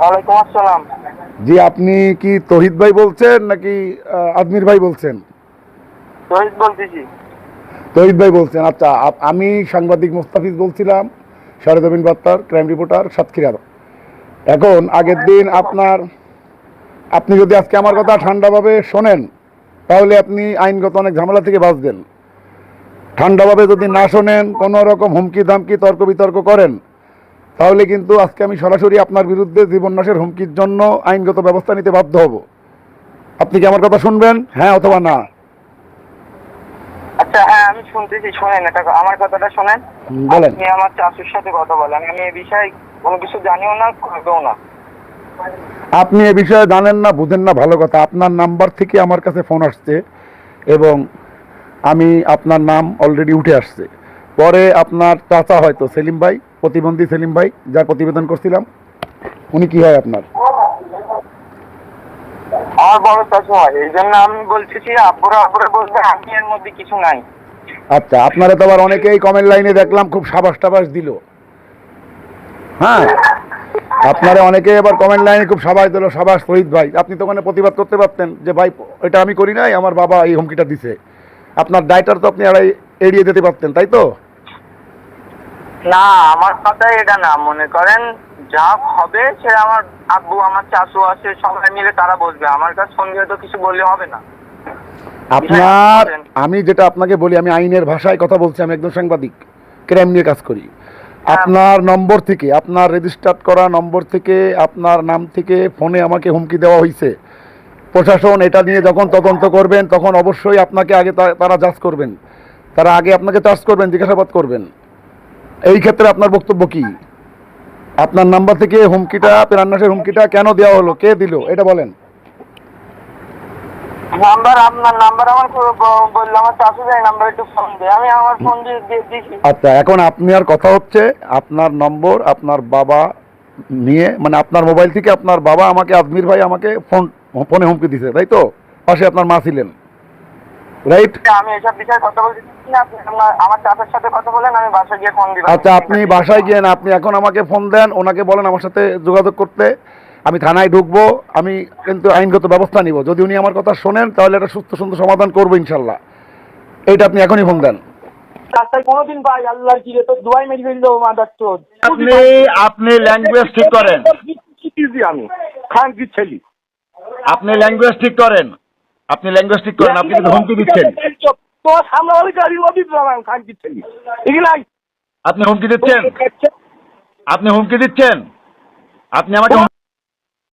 ওয়ালাইকুম আসসালাম। জি, আপনি কি তহিদ ভাই বলছেন নাকি আজমির ভাই বলছেন? রোহিত বলতেছি। তহিদ ভাই বলছেন। আচ্ছা, আমি সাংবাদিক মোস্তাফিজ বলছিলাম, সরেজমিন বার্তার ক্রাইম রিপোর্টার সাতক্ষীরা। এখন আগের দিন আপনি যদি আজকে আমার কথা ঠান্ডাভাবে শোনেন তাহলে আপনি আইনগত অনেক ঝামেলা থেকে বাঁচবেন। ঠান্ডাভাবে যদি না শোনেন, কোনো রকম হুমকি ধামকি তর্ক বিতর্ক করেন, তাহলে কিন্তু আজকে আমি সরাসরি আপনার বিরুদ্ধে জীবননাশের হুমকির জন্য আইনগত ব্যবস্থা নিতে বাধ্য হব। আপনি কি আমার কথা শুনবেন, হ্যাঁ অথবা না? আচ্ছা, হ্যাঁ আমি শুনতেছি, শোনেন এটা, আমার কথাটা শোনেন। বলেন। আপনি আমার চাচুর সাথে কথা বলেন, আমি এই বিষয়ে কোনো কিছু জানিও না, করবেও না। আপনি এ বিষয়ে জানেন না, বুঝেন না, ভালো কথা। আপনার নাম্বার থেকে আমার কাছে ফোন আসছে এবং আমি আপনার নাম অলরেডি উঠে আসছে। পরে আপনার চাচা হয়তো সেলিম ভাই, প্রতিবন্ধী সেলিম ভাই, যার প্রতিবেদন করছিলাম, উনি কি হয় আপনার? আমার বড় চাচু হয়, এই জন্য আমি বলতেছি আব্বুরা আব্বুরা বলতে আমি এর মধ্যে কিছু নাই। আচ্ছা, আপনারা তো আবার অনেকেই কমেন্ট লাইনে দেখলাম খুব সাবাস টাবাস দিল। হ্যাঁ, আপনারা অনেকে এবার কমেন্ট লাইনে খুব সাবাস দিল, সাবাস শহীদ ভাই। আপনি তো ওখানে প্রতিবাদ করতে পারতেন যে ভাই এটা আমি করি নাই, আমার বাবা এই হুমকিটা দিছে। আপনার দায়টার তো আপনি এড়িয়ে যেতে পারতেন, তাই তো? না, আমার কথা এটা না, মনে করেন যা হবে সে আমার আব্বু আমার চাচু আছে সবাই মিলে তারা বসবে, আমার কাছে সঙ্গে তো কিছু বললে হবে না। আপনার, আমি যেটা আপনাকে বলি, আমি আইনের ভাষায় কথা বলছি, আমি একজন সাংবাদিক, ক্রাইম নিয়ে কাজ করি। আপনার নম্বর থেকে, আপনার রেজিস্টার্ড করা নম্বর থেকে, আপনার নাম থেকে ফোনে আমাকে হুমকি দেওয়া হয়েছে। প্রশাসন এটা নিয়ে যখন তদন্ত করবেন তখন অবশ্যই আপনাকে আগে তারা জাজ করবেন, তারা আগে আপনাকে চার্জ করবেন, জিজ্ঞাসাবাদ করবেন। এই ক্ষেত্রে আপনার বক্তব্য কি? আপনার নাম্বার থেকে হুমকিটা, প্রাণনাশের হুমকিটা কেন দেওয়া হলো, কে দিল, এটা বলেন। নাম্বার, আপনার নাম্বার আমার বললো আমার চাচু যায়, নাম্বার একটু ফোন দিয়ে আমি আমার ফোন দিয়ে দিয়েছি। আচ্ছা, এখন আপনি আর কথা হচ্ছে আপনার নম্বর আপনার বাবা নিয়ে, মানে আপনার মোবাইল থেকে আপনার বাবা আমাকে, আজমির ভাই আমাকে ফোনে হুমকি দিছে, তাই তো? পাশে আপনার মা ছিলেন, রাইট? আমি এসব বিষয়ে কথা বলতে চাচ্ছি না, আপনি আমার চাচার সাথে কথা বলেন, আমি বাসায় গিয়ে ফোন দিব। আচ্ছা, আপনি বাসায় গিয়ে না, আপনি এখন আমাকে ফোন দেন, ওনাকে বলেন আমার সাথে যোগাযোগ করতে। আমি থানায় ঢুকবো, আমি কিন্তু আইনগত ব্যবস্থা নিব। যদি উনি আমার কথা শোনেন তাহলে একটা সুস্থ সুন্দর সমাধান করবো ইনশাল্লাহ। এইটা আপনি এখনই ফোন দেন। কোনোদিন ভাই আল্লাহর কি তো দুয়াই মেরে ফেললো মাদার চোদ। আপনি আপনি ল্যাঙ্গুয়েজ ঠিক করেন। আমি খান কি ছেলি, আপনি ল্যাঙ্গুয়েজ ঠিক করেন। আপনি ল্যাঙ্গুয়েজ ঠিক করেন। আপনি কিন্তু হুমকি দিচ্ছেন। তো সামনে ওই গাড়ি ওদি খান কি ছেলি এগুলাই আপনি হুমকি দিচ্ছেন। আপনি হুমকি দিচ্ছেন। আপনি আমাকে